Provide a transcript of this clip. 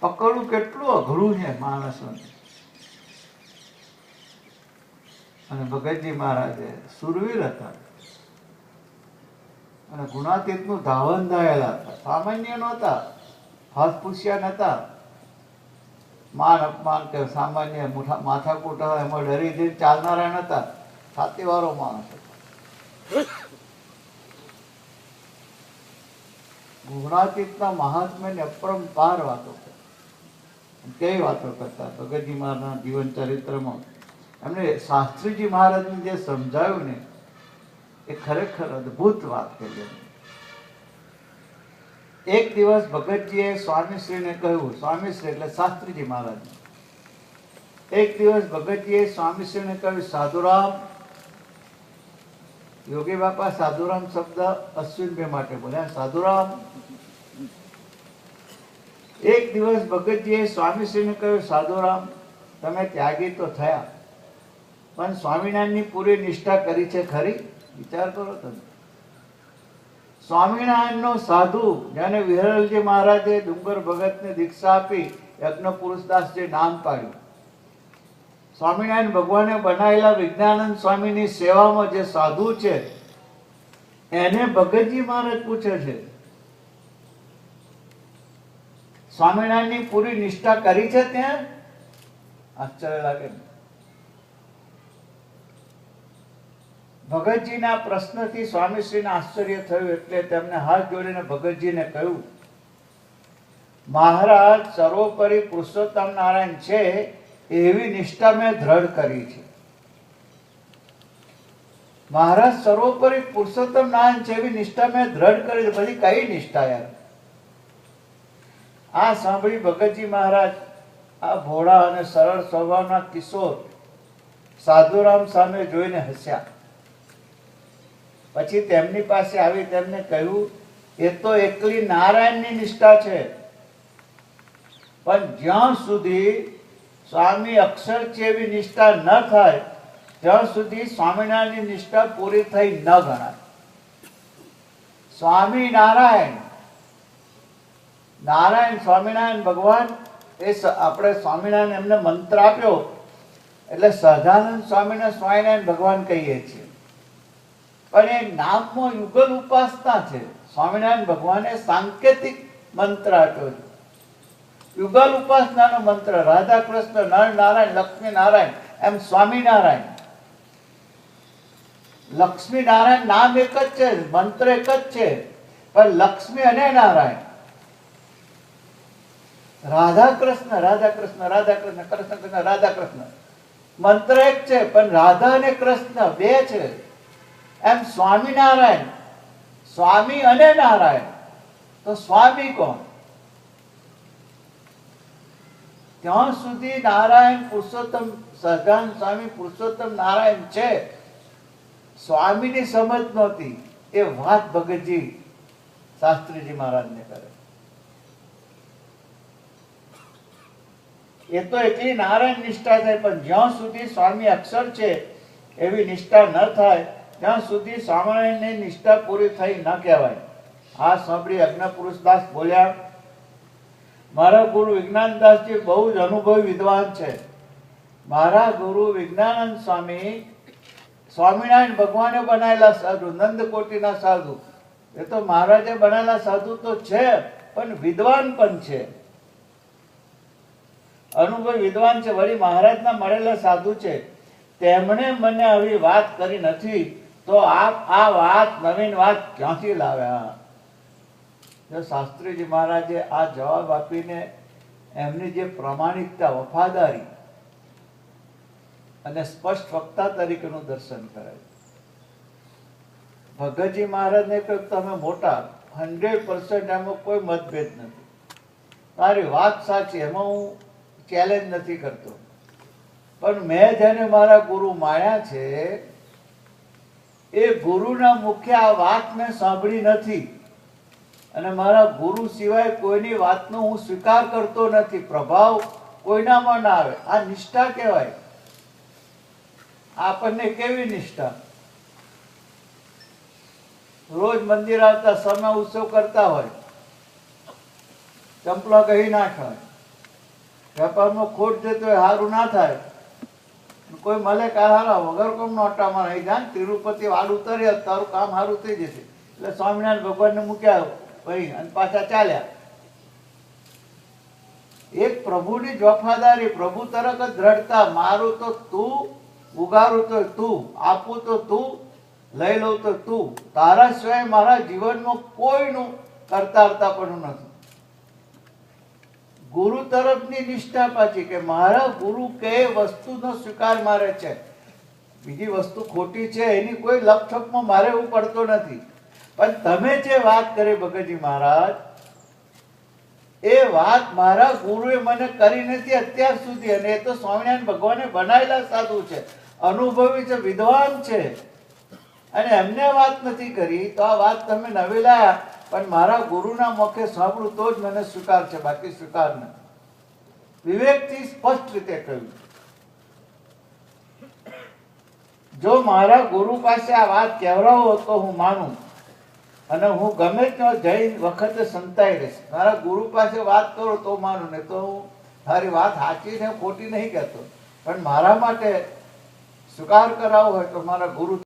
પકડવું કેટલું અઘરું છે માણસોને. અને ભગતજી મહારાજે સુરવીર હતા અને ગુણાતીતનું ધાવન ધાયેલા હતા. સામાન્ય નહોતા, ફાસફૂસિયા નહોતા. માન અપમાન કે સામાન્ય માથાકૂટ હોય એમાં ડરી જઈને ચાલનારા નહોતા. છાતીવાળો માણસ હતો. ગુણાતીતના મહાત્મ્યને અપરંપાર વાતો કરતા. કેવી વાતો કરતા ભગતજી મહારાજના જીવન ચરિત્રમાં. એમને શાસ્ત્રીજી મહારાજને જે સમજાવ્યું ને એ ખરેખર અદભુત વાત કરી. એક દિવસ ભગતજીએ સ્વામીશ્રીને કહ્યું, સ્વામીશ્રી એટલે શાસ્ત્રીજી મહારાજ. એક દિવસ ભગતજીએ સ્વામીશ્રીને કહ્યું, સાધુરામ. યોગી બાપા સાધુરામ શબ્દ અશ્વિનભાઈ માટે બોલ્યા, સાધુરામ. એક દિવસ ભગતજીએ સ્વામીશ્રીને કહ્યું, સાધુરામ, તમે ત્યાગી તો થયા, પણ સ્વામિનારાયણની પૂરી નિષ્ઠા કરી છે ખરી? વિચાર કરો તમે. સ્વામિનારાયણનો સાધુ જેને વિહરલજી મહારાજે ડુંગર ભગતને દીક્ષા આપી, યજ્ઞ પુરુષદાસજી નામ પાડ્યું. સ્વામિનારાયણ ભગવાને બનાવેલા વિજ્ઞાનંદ સ્વામીની સેવામાં જે સાધુ છે એને ભગતજી મહારાજ પૂછે છે, સ્વામિનારાયણની પૂરી નિષ્ઠા કરી છે ત્યાં? આશ્ચર્ય લાગે ને. ભગતજીના પ્રશ્નથી સ્વામીશ્રીને આશ્ચર્ય થયું એટલે તેમને હાથ જોડીને ભગતજીને કહ્યું, મહારાજ સર્વોપરી પુરુષોત્તમ નારાયણ છે એવી નિષ્ઠા મેં દ્રઢ કરી છે. મહારાજ સર્વોપરી પુરુષોત્તમ નારાયણ છે એવી નિષ્ઠા મેં દ્રઢ કરી છે. પછી કઈ નિષ્ઠા યાર? આ સાંભળી ભગતજી મહારાજ આ ભોળા અને સરળ સ્વભાવના કિશોર સાધુરામ સામે જોઈને હસ્યા. પછી તેમની પાસે આવી તેમને કહ્યું, એ તો એકલી નારાયણની નિષ્ઠા છે, પણ જ્યાં સુધી સ્વામી અક્ષર છે એવી નિષ્ઠા ન થાય ત્યાં સુધી સ્વામિનારાયણની નિષ્ઠા પૂરી થઈ ન ગણાય. સ્વામિનારાયણ, નારાયણ સ્વામિનારાયણ ભગવાન એ આપણે સ્વામિનારાયણ એમને મંત્ર આપ્યો એટલે સહજાનંદ સ્વામીને સ્વામિનારાયણ ભગવાન કહીએ છીએ, પણ એ નામમાં યુગલ ઉપાસના છે. સ્વામિનારાયણ ભગવાને સાંકેતિક મંત્ર આપ્યો છે. યુગલ ઉપાસનાનો મંત્ર રાધા કૃષ્ણ નર નારાયણ લક્ષ્મી નારાયણ એમ સ્વામિનારાયણ. લક્ષ્મી નારાયણ નામ એક જ છે, મંત્ર એક જ છે, પણ લક્ષ્મી અને નારાયણ. રાધા કૃષ્ણ રાધા કૃષ્ણ રાધા કૃષ્ણ કૃષ્ણ કૃષ્ણ રાધા કૃષ્ણ મંત્ર એક છે, પણ રાધા અને કૃષ્ણ બે છે. એમ સ્વામિનારાયણ સ્વામી અને નારાયણ. તો સ્વામી કોણ? ત્યાં સુધી નારાયણ પુરુષોત્તમ સહજાનંદ સ્વામી પુરુષોત્તમ નારાયણ છે. સ્વામીની સમજ નહોતી. એ વાત ભગતજી શાસ્ત્રીજી મહારાજને કરે. એ તો એકલી નારાયણ નિષ્ઠા થાય, પણ જ્યાં સુધી સ્વામી અક્ષર છે એવી નિષ્ઠા ન થાય ત્યાં સુધી સ્વામિનારાયણની નિષ્ઠા પૂરી થઈ ન કહેવાય. આ સાંભળી યજ્ઞ પુરુષદાસ બોલ્યા, મારા ગુરુ વિજ્ઞાનદાસજી બહુ જ અનુભવી વિદ્વાન છે. મારા ગુરુ વિજ્ઞાનંદ સ્વામી સ્વામિનારાયણ ભગવાને બનાવેલા સાધુ, નંદકોટીના સાધુ. એ તો મહારાજે બનાવેલા સાધુ તો છે, પણ વિદ્વાન પણ છે, અનુભવી વિદ્વાન છે. વળી મહારાજના મળેલા સાધુ છે, તેમણે મને આવી વાત કરી નથી, તો આપ આ વાત નવીન વાત ક્યાંથી લાવ્યા? જો શાસ્ત્રીજી મહારાજે આ જવાબ આપીને એમની જે પ્રામાણિકતા, વફાદારી અને સ્પષ્ટ વક્તા તરીકેનું દર્શન કરાયું. ભગતજી મહારાજને કહ્યું, તમે મોટા 100% એમાં કોઈ મતભેદ નથી, તારી વાત સાચી, એમાં હું ચેલેન્જ નથી કરતો, પણ મેં જેને મારા ગુરુ માન્યા છે એ ગુરુના મુખે આ વાત મેં સાંભળી નથી, અને મારા ગુરુ સિવાય કોઈની વાતનો હું સ્વીકાર કરતો નથી. પ્રભાવ કોઈનામાં ના આવે. આ નિષ્ઠા કહેવાય. આપણને કેવી નિષ્ઠા? રોજ મંદિર આવતા, સમય ઉત્સવ કરતા હોય, ચંપલા કહી નાખવા, વેપારમાં ખોટ જતો હોય સારું ના થાય, કોઈ મળે કે હારા વગર કોમનો અટ્ટામાં રહી જાય, તિરુપતિ વાડ ઉતરે તારું કામ સારું થઈ જશે. એટલે સ્વામિનારાયણ ભગવાનને મૂક્યા ભાઈ અને પાછા ચાલ્યા. એક પ્રભુની જ વફાદારી, પ્રભુ તરફ જ દ્રઢતા, મારું તો તું, ઉગારું તો તું, આપું તો તું, લઈ લઉં તો તું, તારા સિવાય મારા જીવનમાં કોઈનું કરતારતા પણ નથી. ગુરુ તરફની નિષ્ઠા પાછી કે મારા ગુરુ કે વસ્તુનો સ્વીકાર મારે છે, બીજી વસ્તુ ખોટી છે એની કોઈ લપછપમાં મારે એવું પડતો નથી. પણ તમે જે વાત કરી ભગતજી મહારાજ, એ વાત મારા ગુરુએ મને કરી નથી અત્યાર સુધી. અને એ તો સ્વામિનારાયણ ભગવાને બનાવેલા સાધુ છે, અનુભવી છે, વિદ્વાન છે, અને એમને વાત નથી કરી તો આ વાત તમે નવી લાયા. પણ મારા ગુરુના મુખે સાંભળું તો જ મને સ્વીકાર છે, બાકી સ્વીકાર નથી. વિવેકથી સ્પષ્ટ રીતે કહ્યું. જો મારા ગુરુ પાસે આ વાત કહેવડાવો તો હું માનું, અને હું ગમે ત્યાં જઈ વખતે સંતાઈ રહીશ. મારા ગુરુ પાસે વાત કરો તો માનું, ને તો હું તારી વાત સાચી છે ખોટી નહીં કહેતો, પણ મારા માટે સ્વીકાર કરાવવો હોય તો મારા ગુરુ